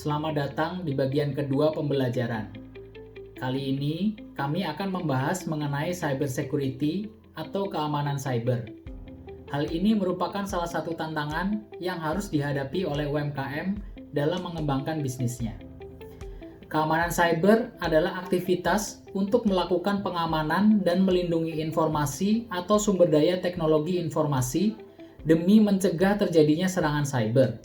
Selamat datang di bagian kedua pembelajaran. Kali ini, kami akan membahas mengenai cyber security atau keamanan cyber. Hal ini merupakan salah satu tantangan yang harus dihadapi oleh UMKM dalam mengembangkan bisnisnya. Keamanan cyber adalah aktivitas untuk melakukan pengamanan dan melindungi informasi atau sumber daya teknologi informasi demi mencegah terjadinya serangan cyber.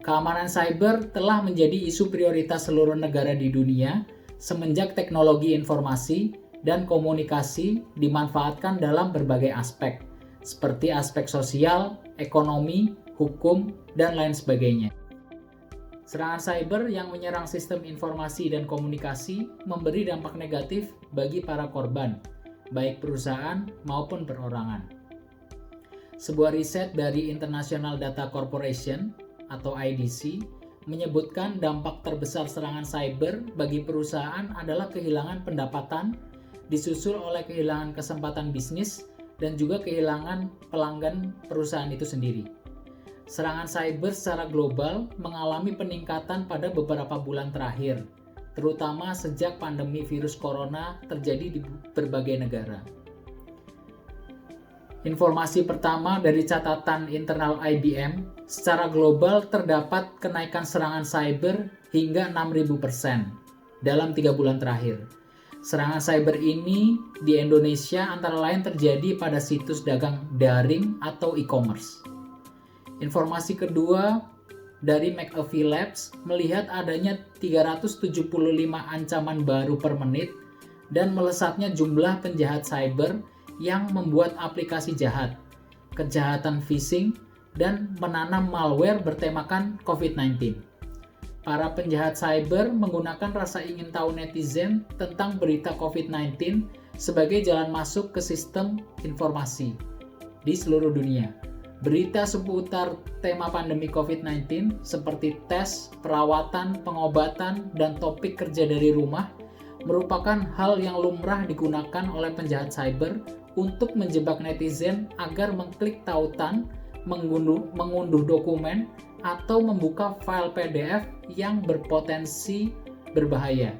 Keamanan cyber telah menjadi isu prioritas seluruh negara di dunia semenjak teknologi informasi dan komunikasi dimanfaatkan dalam berbagai aspek, seperti aspek sosial, ekonomi, hukum, dan lain sebagainya. Serangan cyber yang menyerang sistem informasi dan komunikasi memberi dampak negatif bagi para korban, baik perusahaan maupun perorangan. Sebuah riset dari International Data Corporation atau IDC menyebutkan dampak terbesar serangan cyber bagi perusahaan adalah kehilangan pendapatan, disusul oleh kehilangan kesempatan bisnis dan juga kehilangan pelanggan perusahaan itu sendiri. Serangan cyber secara global mengalami peningkatan pada beberapa bulan terakhir, terutama sejak pandemi virus corona terjadi di berbagai negara. Informasi pertama dari catatan internal IBM, secara global terdapat kenaikan serangan cyber hingga 6.000% dalam 3 bulan terakhir. Serangan cyber ini di Indonesia antara lain terjadi pada situs dagang daring atau e-commerce. Informasi kedua dari McAfee Labs melihat adanya 375 ancaman baru per menit dan melesatnya jumlah penjahat cyber yang membuat aplikasi jahat, kejahatan phishing, dan menanam malware bertemakan COVID-19. Para penjahat cyber menggunakan rasa ingin tahu netizen tentang berita COVID-19 sebagai jalan masuk ke sistem informasi di seluruh dunia. Berita seputar tema pandemi COVID-19 seperti tes, perawatan, pengobatan, dan topik kerja dari rumah merupakan hal yang lumrah digunakan oleh penjahat cyber untuk menjebak netizen agar mengklik tautan, mengunduh dokumen, atau membuka file PDF yang berpotensi berbahaya.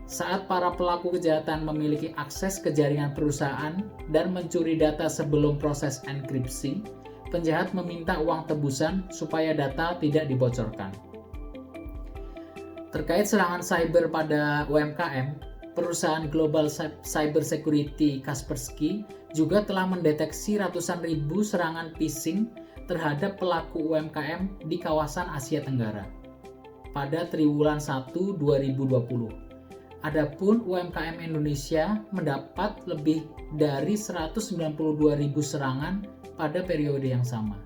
Saat para pelaku kejahatan memiliki akses ke jaringan perusahaan dan mencuri data sebelum proses enkripsi, penjahat meminta uang tebusan supaya data tidak dibocorkan. Terkait serangan cyber pada UMKM, perusahaan global cyber security Kaspersky juga telah mendeteksi ratusan ribu serangan phishing terhadap pelaku UMKM di kawasan Asia Tenggara pada triwulan 1 2020. Adapun UMKM Indonesia mendapat lebih dari 192.000 serangan pada periode yang sama.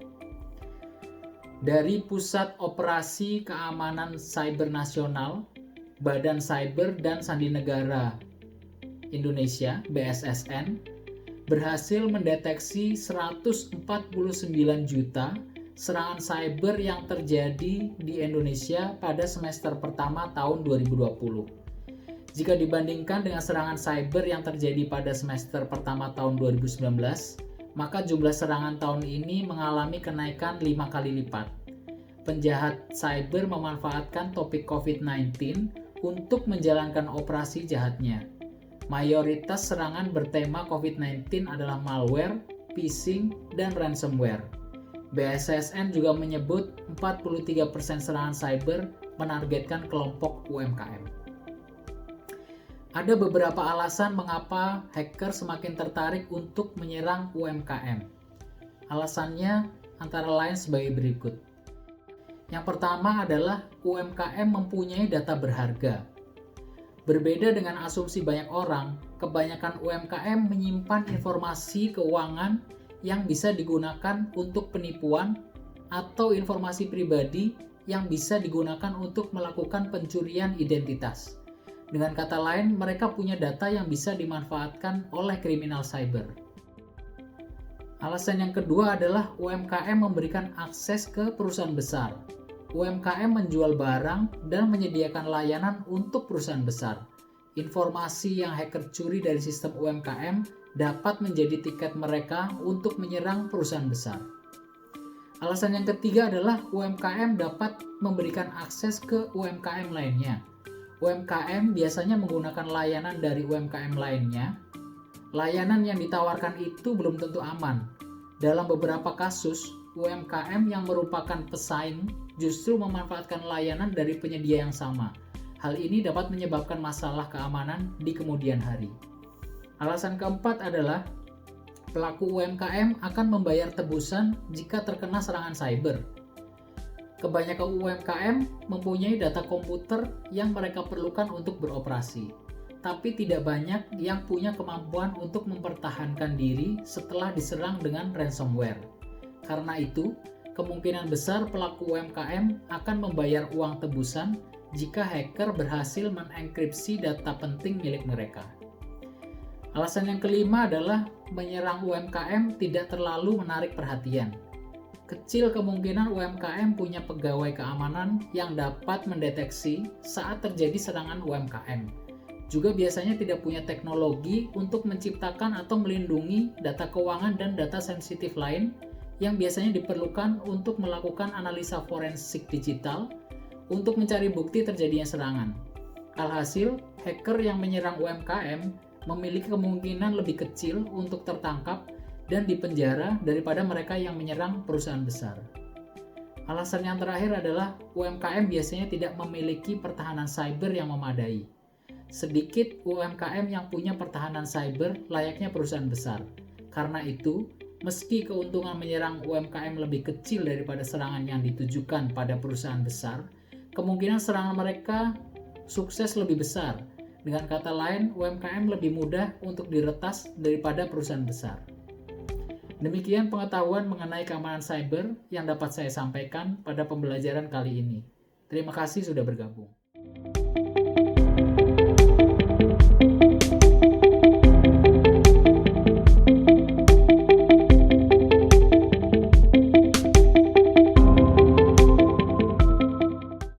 Dari Pusat Operasi Keamanan Cyber Nasional, Badan Cyber dan Sandi Negara Indonesia (BSSN) berhasil mendeteksi 149 juta serangan cyber yang terjadi di Indonesia pada semester pertama tahun 2020. Jika dibandingkan dengan serangan cyber yang terjadi pada semester pertama tahun 2019, maka jumlah serangan tahun ini mengalami kenaikan 5 kali lipat. Penjahat cyber memanfaatkan topik COVID-19 untuk menjalankan operasi jahatnya. Mayoritas serangan bertema COVID-19 adalah malware, phishing, dan ransomware. BSSN juga menyebut 43% serangan cyber menargetkan kelompok UMKM. Ada beberapa alasan mengapa hacker semakin tertarik untuk menyerang UMKM. Alasannya antara lain sebagai berikut. Yang pertama adalah UMKM mempunyai data berharga. Berbeda dengan asumsi banyak orang, kebanyakan UMKM menyimpan informasi keuangan yang bisa digunakan untuk penipuan atau informasi pribadi yang bisa digunakan untuk melakukan pencurian identitas. Dengan kata lain, mereka punya data yang bisa dimanfaatkan oleh kriminal cyber. Alasan yang kedua adalah UMKM memberikan akses ke perusahaan besar. UMKM menjual barang dan menyediakan layanan untuk perusahaan besar. Informasi yang hacker curi dari sistem UMKM dapat menjadi tiket mereka untuk menyerang perusahaan besar. Alasan yang ketiga adalah UMKM dapat memberikan akses ke UMKM lainnya. UMKM biasanya menggunakan layanan dari UMKM lainnya. Layanan yang ditawarkan itu belum tentu aman. Dalam beberapa kasus, UMKM yang merupakan pesaing justru memanfaatkan layanan dari penyedia yang sama. Hal ini dapat menyebabkan masalah keamanan di kemudian hari. Alasan keempat adalah pelaku UMKM akan membayar tebusan jika terkena serangan cyber. Kebanyakan UMKM mempunyai data komputer yang mereka perlukan untuk beroperasi, tapi tidak banyak yang punya kemampuan untuk mempertahankan diri setelah diserang dengan ransomware. Karena itu, kemungkinan besar pelaku UMKM akan membayar uang tebusan jika hacker berhasil mengenkripsi data penting milik mereka. Alasan yang kelima adalah menyerang UMKM tidak terlalu menarik perhatian. Kecil kemungkinan UMKM punya pegawai keamanan yang dapat mendeteksi saat terjadi serangan UMKM. Juga biasanya tidak punya teknologi untuk menciptakan atau melindungi data keuangan dan data sensitif lain yang biasanya diperlukan untuk melakukan analisa forensik digital untuk mencari bukti terjadinya serangan. Alhasil, hacker yang menyerang UMKM memiliki kemungkinan lebih kecil untuk tertangkap dan dipenjara daripada mereka yang menyerang perusahaan besar. Alasan yang terakhir adalah UMKM biasanya tidak memiliki pertahanan cyber yang memadai. Sedikit UMKM yang punya pertahanan cyber layaknya perusahaan besar. Karena itu, meski keuntungan menyerang UMKM lebih kecil daripada serangan yang ditujukan pada perusahaan besar, kemungkinan serangan mereka sukses lebih besar. Dengan kata lain, UMKM lebih mudah untuk diretas daripada perusahaan besar. Demikian pengetahuan mengenai keamanan cyber yang dapat saya sampaikan pada pembelajaran kali ini. Terima kasih sudah bergabung.